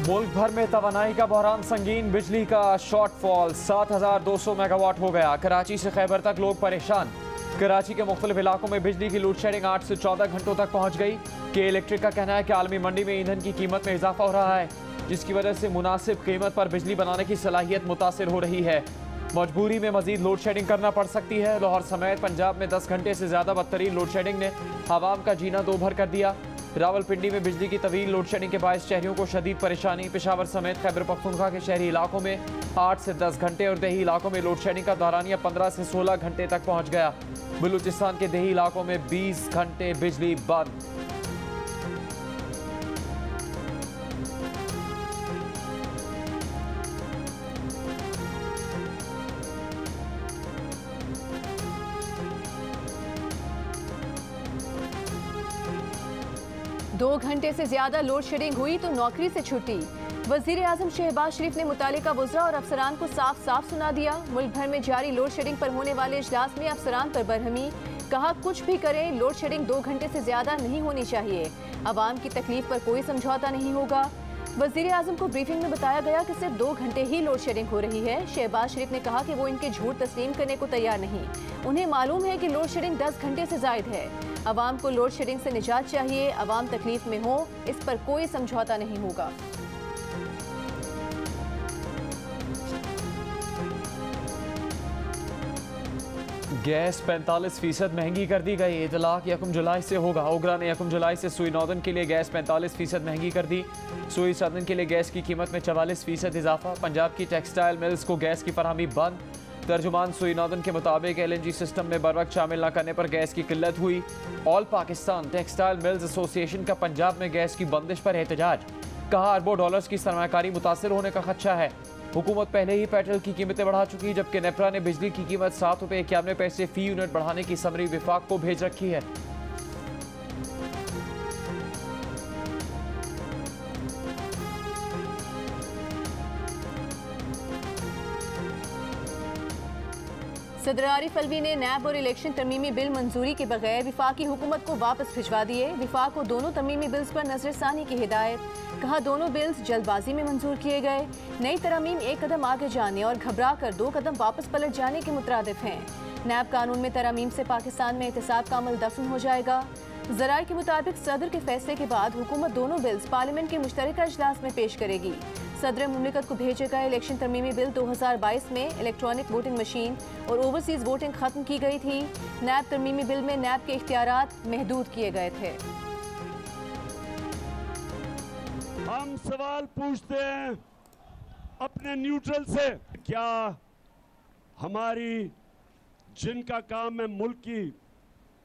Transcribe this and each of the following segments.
मुल्क भर में तवानाई का बहरान संगीन, बिजली का शॉर्टफॉल 7200 मेगावाट हो गया। कराची से खैबर तक लोग परेशान। कराची के मुख्तलिफ इलाकों में बिजली की लोड शेडिंग 8 से 14 घंटों तक पहुंच गई। के इलेक्ट्रिक का कहना है कि आलमी मंडी में ईंधन की कीमत में इजाफा हो रहा है, जिसकी वजह से मुनासिब कीमत पर बिजली बनाने की सलाहियत मुतासिर हो रही है। मजबूरी में मजीद लोड शेडिंग करना पड़ सकती है। लाहौर समेत पंजाब में 10 घंटे से ज्यादा बदतरीन लोड शेडिंग ने आवाम का जीना दो भर कर दिया। रावलपिंडी में बिजली की तवील लोड शेडिंग के बायस शहरियों को शदीद परेशानी। पेशावर समेत खैबर पख्तूनख्वा के शहरी इलाकों में 8 से 10 घंटे और देही इलाकों में लोड शेडिंग का दौरानिया 15 से 16 घंटे तक पहुंच गया। बलूचिस्तान के देही इलाकों में 20 घंटे बिजली बंद। दो घंटे से ज्यादा लोड शेडिंग हुई तो नौकरी से छुट्टी। वजीर आजम शहबाज शरीफ ने मुतालिका वज़रा और अफसरान को साफ साफ सुना दिया। मुल्क भर में जारी लोड शेडिंग पर होने वाले इजलास में अफसरान पर बरहमी। कहा कुछ भी करें, लोड शेडिंग 2 घंटे से ज्यादा नहीं होनी चाहिए। अवाम की तकलीफ पर कोई समझौता नहीं होगा। वजीर आजम को ब्रीफिंग में बताया गया कि सिर्फ 2 घंटे ही लोड शेडिंग हो रही है। शहबाज शरीफ ने कहा कि वो इनके झूठ तस्लीम करने को तैयार नहीं। उन्हें मालूम है कि लोड शेडिंग 10 घंटे से जायद है। अवाम को लोड शेडिंग से निजात चाहिए। अवाम तकलीफ में हो, इस पर कोई समझौता नहीं होगा। गैस 45% महंगी कर दी गई। इतलाक 1 जुलाई से होगा। ओगरा ने 1 जुलाई से सुई नॉर्दर्न के लिए गैस 45% महंगी कर दी। सुई सदर्न के लिए गैस की कीमत में 44% इजाफा। पंजाब की टेक्सटाइल मिल्स को गैस की फरहमी बंद। तर्जुमान सुई नॉर्दर्न के मुताबिक LNG सिस्टम में बर वक्त शामिल न करने पर गैस की किल्लत हुई। All Pakistan textile mills association का पंजाब में गैस की बंदिश पर एहतजाज। कहा अरबों डॉलर्स की सरमायाकारी मुतासर होने का खदशा है। हुकूमत पहले ही पेट्रोल की कीमतें बढ़ा चुकी, जबकि नेपरा ने बिजली की कीमत 7 रुपये 91 पैसे फी यूनिट बढ़ाने की समरी विफाक को भेज रखी है। सदर आरिफ अलवी ने नैब और इलेक्शन तरमीमी बिल मंजूरी के बगैर विफाकी हुकूमत को वापस भिजवा दिए। विफाक को दोनों तरमीमी बिल्स पर नजरसानी की हिदायत। कहा दोनों बिल्स जल्दबाजी में मंजूर किए गए। नई तरमीम 1 कदम आगे जाने और घबरा कर 2 कदम वापस पलट जाने के मुतरादिफ हैं। नैब कानून में तरमीम से पाकिस्तान में एहतसाब का अमल दफन हो जाएगा। ज़राए के मुताबिक सदर के फैसले के बाद हुकूमत दोनों बिल्स पार्लियामेंट के मुश्तरका इजलास में पेश करेगी। सदर मुमलिकत को भेजे गए इलेक्शन तरमीमी बिल 2022 में इलेक्ट्रॉनिक वोटिंग मशीन और ओवरसीज वोटिंग खत्म की गई थी। नैब तरमीमी बिल में नैब के इख्तियारात महदूद किए गए थे। हम सवाल पूछते हैं अपने न्यूट्रल से, क्या हमारी जिनका काम है मुल्क की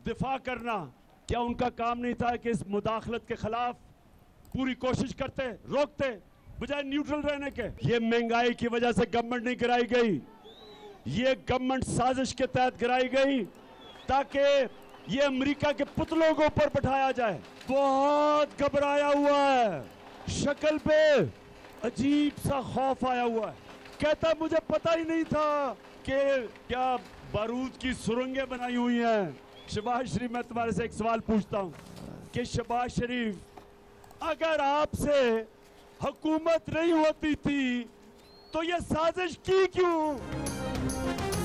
दिफा करना, क्या उनका काम नहीं था कि इस मुदाखलत के खिलाफ पूरी कोशिश करते, रोकते, बजाय न्यूट्रल रहने के? ये महंगाई की वजह से गवर्नमेंट नहीं गिराई गई, ये गवर्नमेंट साजिश के तहत गिराई गई ताकि ये अमेरिका के पुतलों के ऊपर बैठाया जाए। बहुत घबराया हुआ है, शक्ल पे अजीब सा खौफ आया हुआ है। कहता मुझे पता ही नहीं था कि क्या बारूद की सुरंगें बनाई हुई हैं। शहबाज शरीफ, मैं तुम्हारे से एक सवाल पूछता हूं कि शहबाज शरीफ, अगर आपसे हुकूमत नहीं होती थी तो ये साजिश की क्यों?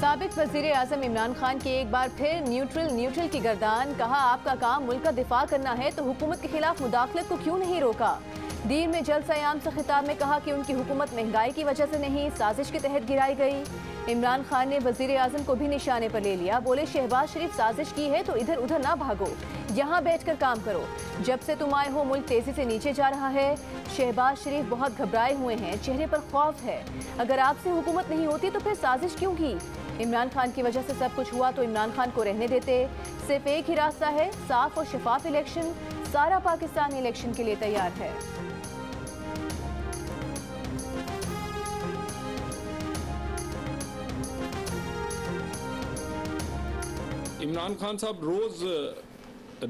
साबिक वजीर आजम इमरान खान की एक बार फिर न्यूट्रल की गर्दान। कहा आपका काम मुल्क का दिफा करना है तो हुकूमत के खिलाफ मुदाखलत को क्यों नहीं रोका? दीर में जलसा-ए-आम से खिताब में कहा कि उनकी हुकूमत महंगाई की वजह से नहीं, साजिश के तहत गिराई गई। इमरान खान ने वजीर आजम को भी निशाने पर ले लिया। बोले शहबाज शरीफ साजिश की है तो इधर उधर ना भागो, यहाँ बैठकर काम करो। जब से तुम आए हो मुल्क तेजी से नीचे जा रहा है। शहबाज शरीफ बहुत घबराए हुए हैं, चेहरे पर खौफ है। अगर आपसे हुकूमत नहीं होती तो फिर साजिश क्यों की? इमरान खान की वजह से सब कुछ हुआ तो इमरान खान को रहने देते। सिर्फ एक ही रास्ता है, साफ और शफाफ इलेक्शन। सारा पाकिस्तान इलेक्शन के लिए तैयार है। इमरान खान साहब रोज़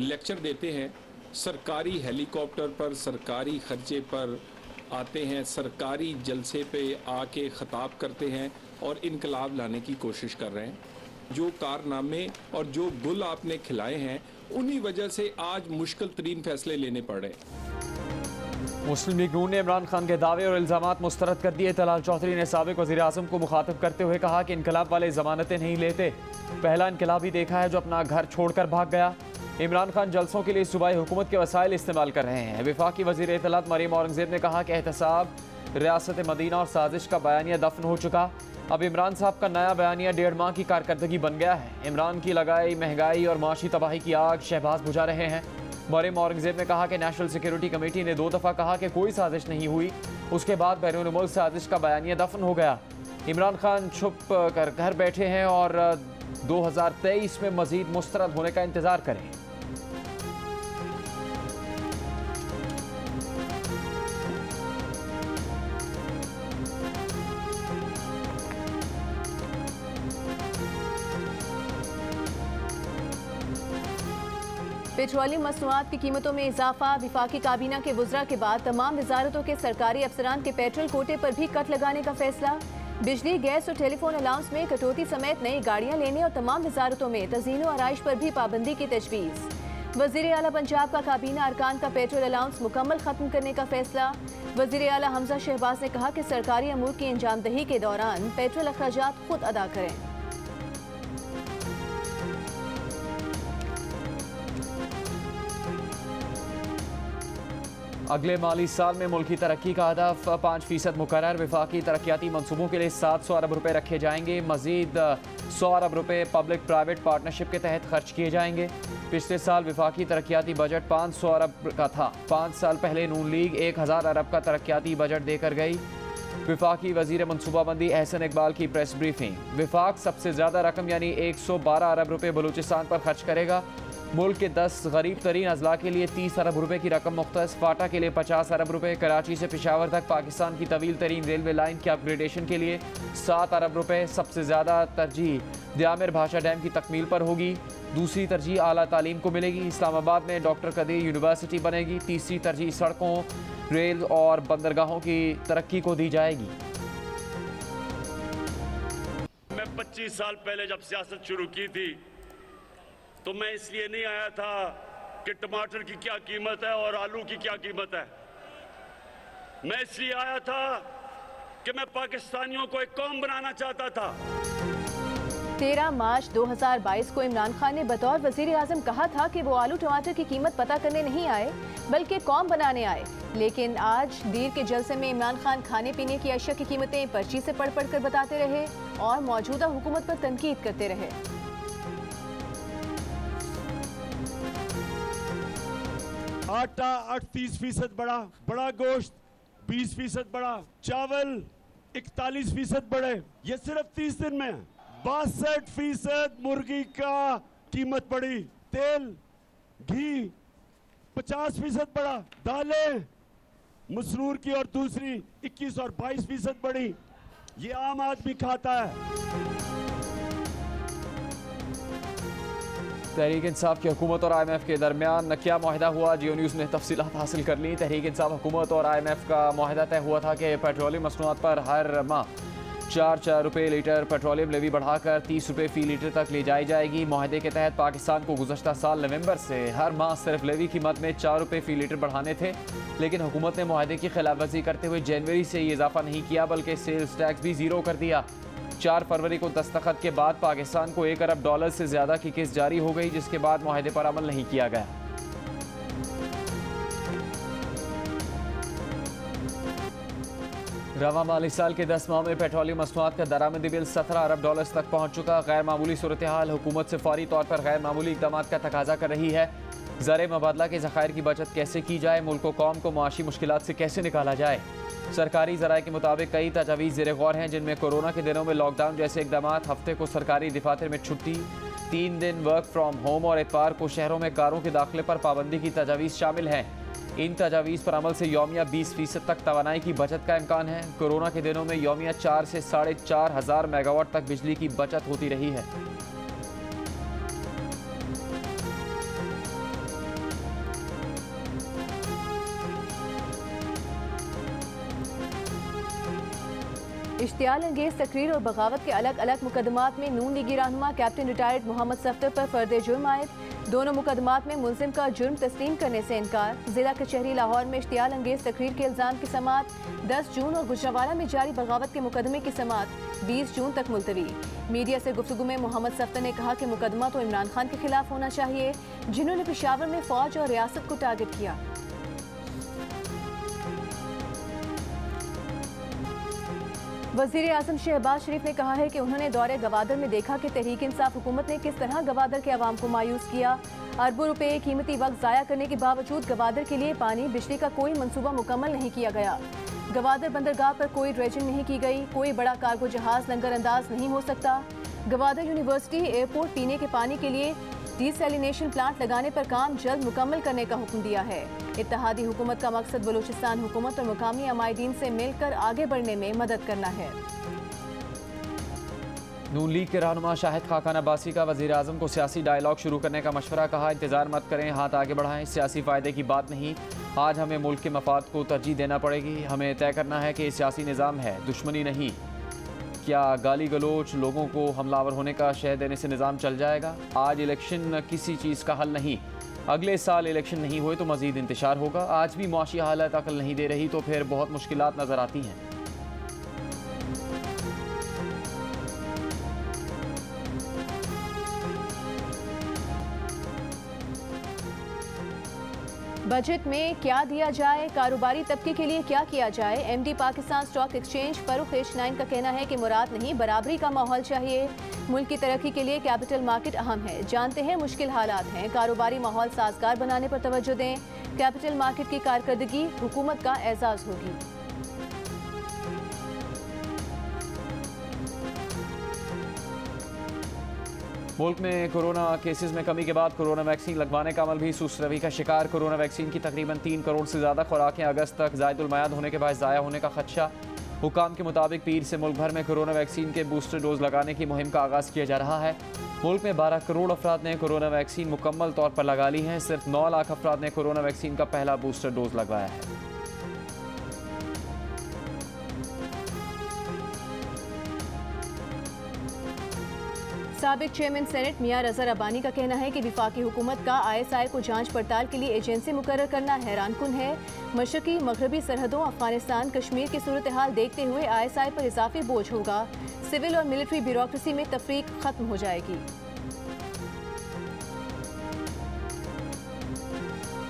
लेक्चर देते हैं, सरकारी हेलीकॉप्टर पर, सरकारी खर्चे पर आते हैं, सरकारी जलसे पे आके ख़ताब करते हैं और इनकलाब लाने की कोशिश कर रहे हैं। जो कारनामे और जो गुल आपने खिलाए हैं, उन्हीं वजह से आज मुश्किल तरीन फैसले लेने पड़ रहे हैं। मुस्लिम लीग नून ने इमरान खान के दावे और इल्जामात मुस्तरद कर दिए। तलाल चौधरी ने साबिक वज़ीर आज़म को मुखातब करते हुए कहा कि इनकलाब वाले ज़मानतें नहीं लेते। पहला इनकलाबी देखा है जो अपना घर छोड़कर भाग गया। इमरान खान जलसों के लिए सूबाई हुकूमत के वसाइल इस्तेमाल कर रहे हैं। वफाकी वज़ीर इत्तलात मरीम औरंगज़ेब ने कहा कि एहतसाब, रियासत मदीना और साजिश का बयानिया दफन हो चुका। अब इमरान साहब का नया बयानिया 1.5 माह की कारकर्दगी बन गया है। इमरान की लगाई महंगाई और माशी तबाही की आग शहबाज बुझा रहे हैं। मरीम औरंगज़ेब ने कहा कि नेशनल सिक्योरिटी कमेटी ने 2 दफ़ा कहा कि कोई साजिश नहीं हुई, उसके बाद बैरून मुल्क साजिश का बयानिया दफन हो गया। इमरान खान छुप कर घर बैठे हैं और 2023 में मजीद मुस्तरद होने का इंतज़ार करें। पेट्रोलियम मसनूआत की कीमतों में इजाफा। विफाकी काबीना के वुज़रा के बाद तमाम वजारतों के सरकारी अफसरान के पेट्रोल कोटे पर भी कट लगाने का फैसला। बिजली, गैस और टेलीफोन अलाउंस में कटौती समेत नई गाड़ियां लेने और तमाम वजारतों में तज़ीन व आराइश पर भी पाबंदी की तजवीज़। वज़ीर आला पंजाब का काबीना अरकान का पेट्रोल अलाउंस मुकम्मल खत्म करने का फैसला। वज़ीर आला हमजा शहबाज ने कहा कि सरकारी अमूर की अंजामदही के दौरान पेट्रोल अखराजात खुद अदा करें। अगले माली साल में मुल्क की तरक्की का हदफ 5% मुकर्रर। वफाकी तरक्याती मनसूबों के लिए 700 अरब रुपए रखे जाएंगे। मजीद 100 अरब रुपए पब्लिक प्राइवेट पार्टनरशिप के तहत खर्च किए जाएंगे। पिछले साल वफाकी तरक्याती बजट 500 अरब का था। 5 साल पहले नून लीग 1000 अरब का तरक्याती बजट देकर गई। वफाकी वजीर मनसूबाबंदी एहसन इकबाल की प्रेस ब्रीफिंग। वफाक सबसे ज़्यादा रकम यानी 112 अरब रुपए बलूचिस्तान पर खर्च करेगा। मुल्क के 10 गरीब तरीन अजला के लिए 30 अरब रुपए की रकम मुख्तस। फाटा के लिए 50 अरब रुपए। कराची से पेशावर तक पाकिस्तान की तवील तरीन रेलवे लाइन के अपग्रेडेशन के लिए 7 अरब रुपए। सबसे ज़्यादा तरजीह दियामिर भाषा डैम की तकमील पर होगी। दूसरी तरजीह आला तालीम को मिलेगी। इस्लामाबाद में डॉक्टर कदीर यूनिवर्सिटी बनेगी। तीसरी तरजीह सड़कों, रेल और बंदरगाहों की तरक्की को दी जाएगी। मैं 25 साल पहले जब सियासत शुरू की थी तो मैं इसलिए नहीं आया था कि टमाटर की क्या कीमत है और आलू की क्या कीमत है। मैं इसलिए आया था कि मैं पाकिस्तानियों को एक कौम बनाना चाहता था। 13 मार्च 2022 को इमरान खान ने बतौर वजीर आज़म कहा था कि वो आलू टमाटर की कीमत पता करने नहीं आए बल्कि कौम बनाने आए। लेकिन आज दीर के जलसे में इमरान खान खाने पीने की अशिया की कीमतें पर्ची से पढ़ पढ़ कर बताते रहे और मौजूदा हुकूमत पर तनकीद करते रहे। आटा 38% बढ़ा, बड़ा गोश्त 20% बढ़ा, चावल 41% बढ़े। ये सिर्फ 30 दिन में। 62% मुर्गी का कीमत बढ़ी। तेल, घी 50% बढ़ा। दालें मसरूर की और दूसरी 21 और 22% बढ़ी। ये आम आदमी खाता है। तहरीक इंसाफ की हुकूमत और IMF के दरमियान क्या माहिदा हुआ, जियो न्यूज़ ने तफसीलात हासिल कर ली। तहरीक इंसाफ हुकूमत और IMF का माहिदा तय हुआ था कि पेट्रोलियम मसनूआत पर हर माह 4 रुपये लीटर पेट्रोलियम लेवी बढ़ाकर 30 रुपये फ़ी लीटर तक ले जाई जाएगी। माहिदे के तहत पाकिस्तान को गुज़श्ता साल नवंबर से हर माह सिर्फ लेवी की मद में 4 रुपये फ़ी लीटर बढ़ाने थे, लेकिन हुकूमत ने माहिदे की खिलाफवर्जी करते हुए जनवरी से ये इजाफा नहीं किया बल्कि सेल्स टैक्स भी ज़ीरो कर दिया। 4 फरवरी को दस्तखत के बाद पाकिस्तान को $1 अरब से ज़्यादा की किस्त जारी हो गई, जिसके बाद माहिदे पर अमल नहीं किया गया। रवा माली साल के 10 माह में पेट्रोलियम मसनूआत का दरामदी बिल $17 अरब तक पहुँच चुका। गैर मामूली सूरत हाल हुकूमत से फौरी तौर पर गैर मामूली इक़दाम का तकाजा कर रही है। ज़र मुबादला के ज़खायर की बचत कैसे की जाए, मुल्क व कौम को माशी मुश्किलात से कैसे निकाला जाए। सरकारी ज़राए के मुताबिक कई तजावीज़ ज़ेर गौर हैं, जिनमें कोरोना के दिनों में लॉकडाउन जैसे इक़दाम, हफ्ते को सरकारी दफातर में छुट्टी, 3 दिन वर्क फ्राम होम और इतवार को शहरों में कारों के दाखिले पर पाबंदी की तजावीज़ शामिल हैं। इन तजावीज़ पर अमल से यौमिया 20% तक तवानाई की बचत का इम्कान है। कोरोना के दिनों में यौमिया 4 से 4,500 मेगावाट तक बिजली की बचत होती रही है। इश्तियाल अंगेज तकरीर और बगावत के अलग अलग मुकदमात में नून लीगी रहनुमा कैप्टन रिटायर्ड मोहम्मद सफ्दर पर फर्द जुर्म आयद। दोनों मुकदमात में मुलजिम का जुर्म तस्लीम करने से इनकार। जिला कचहरी लाहौर में इश्तियाल अंगेज तकरीर के इल्जाम की समाअत 10 जून और गुजरावाला में जारी बगावत के मुकदमे की समाअत 20 जून तक मुलतवी। मीडिया से गुफ्तगू में मोहम्मद सफ्तर ने कहा कि मुकदमा तो इमरान खान के खिलाफ होना चाहिए, जिन्होंने पेशावर में फौज और रियासत को टारगेट किया। वज़ीर आज़म शहबाज शरीफ ने कहा है कि उन्होंने दौरे गवादर में देखा कि तहरीक इंसाफ हुकूमत ने किस तरह गवादर के अवाम को मायूस किया। अरबों रुपए कीमती वक्त ज़ाया करने के बावजूद गवादर के लिए पानी बिजली का कोई मंसूबा मुकम्मल नहीं किया गया। गवादर बंदरगाह पर कोई ड्रेजिंग नहीं की गई, कोई बड़ा कार्गो जहाज लंगर अंदाज नहीं हो सकता। गवादर यूनिवर्सिटी एयरपोर्ट पीने के पानी के लिए डिसैलिनेशन प्लांट लगाने पर काम जल्द मुकम्मल करने का हुक्म दिया है। इत्तेहादी हुकूमत का मकसद बलूचिस्तान हुकूमत और मुकामी अमायदीन से मिलकर आगे बढ़ने में मदद करना है। नून लीग के रहनुमा शाहिद खाकान अब्बासी का वज़ीर आज़म को सियासी डायलॉग शुरू करने का मशवरा। कहा, इंतजार मत करें, हाथ आगे बढ़ाएं, सियासी फ़ायदे की बात नहीं। आज हमें मुल्क के मफाद को तरजीह देना पड़ेगी। हमें तय करना है कि सियासी निज़ाम है, दुश्मनी नहीं। क्या गाली गलोच लोगों को हमलावर होने का शह देने से निज़ाम चल जाएगा? आज इलेक्शन किसी चीज़ का हल नहीं। अगले साल इलेक्शन नहीं हुए तो मज़ीद इंतशार होगा। आज भी मुआशी हालत अकल नहीं दे रही तो फिर बहुत मुश्किलात नज़र आती हैं। बजट में क्या दिया जाए, कारोबारी तबके के लिए क्या किया जाए। MD Pakistan stock exchange Farrukh एशनाइन का कहना है कि मुराद नहीं, बराबरी का माहौल चाहिए। मुल्क की तरक्की के लिए कैपिटल मार्केट अहम है। जानते हैं मुश्किल हालात हैं, कारोबारी माहौल साजगार बनाने पर तवज्जो दें। कैपिटल मार्केट की कारकर्दगी हुकूमत का एजाज होगी। मुल्क में कोरोना केसेस में कमी के बाद कोरोना वैक्सीन लगवाने का अमल भी सुस्त रवि का शिकार। कोरोना वैक्सीन की तकरीबन 3 करोड़ से ज़्यादा खुराकें अगस्त तक ज़ायदुल मयाद होने के बाद ज़ाया होने का खदशा। हुकाम के मुताबिक पीर से मुल्क भर में कोरोना वैक्सीन के बूस्टर डोज लगाने की मुहिम का आगाज़ किया जा रहा है। मुल्क में 12 करोड़ अफराद ने कोरोना वैक्सीन मुकम्मल तौर पर लगा ली है। सिर्फ 9 लाख अफराद ने कोरोना वैक्सीन का पहला बूस्टर डोज लगवाया है। साबिक चेयरमैन सेनेट मियां रज़ा रब्बानी का कहना है कि विफाकी हुकूमत का ISI को जांच पड़ताल के लिए एजेंसी मुकर्रर करना हैरानकुन है। मशरकी मगरबी सरहदों अफगानिस्तान कश्मीर की सूरत हाल देखते हुए ISI पर इजाफी बोझ होगा। सिविल और मिलिट्री ब्यूरोक्रेसी में तफरीक खत्म हो जाएगी।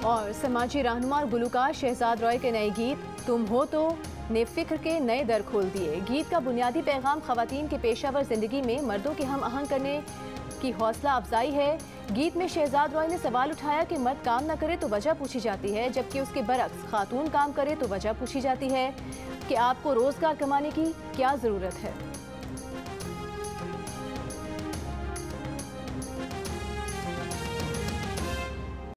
और समाजी रहनुमा और गुलकार शहजाद रॉय के नए गीत तुम हो तो ने फिक्र के नए दर खोल दिए। गीत का बुनियादी पैगाम खवातीन के पेशावर जिंदगी में मर्दों के हम आहंग करने की हौसला अफजाई है। गीत में शहजाद रॉय ने सवाल उठाया कि मर्द काम न करे तो वजह पूछी जाती है, जबकि उसके बरक्स खातून काम करे तो वजह पूछी जाती है कि आपको रोजगार कमाने की क्या जरूरत है।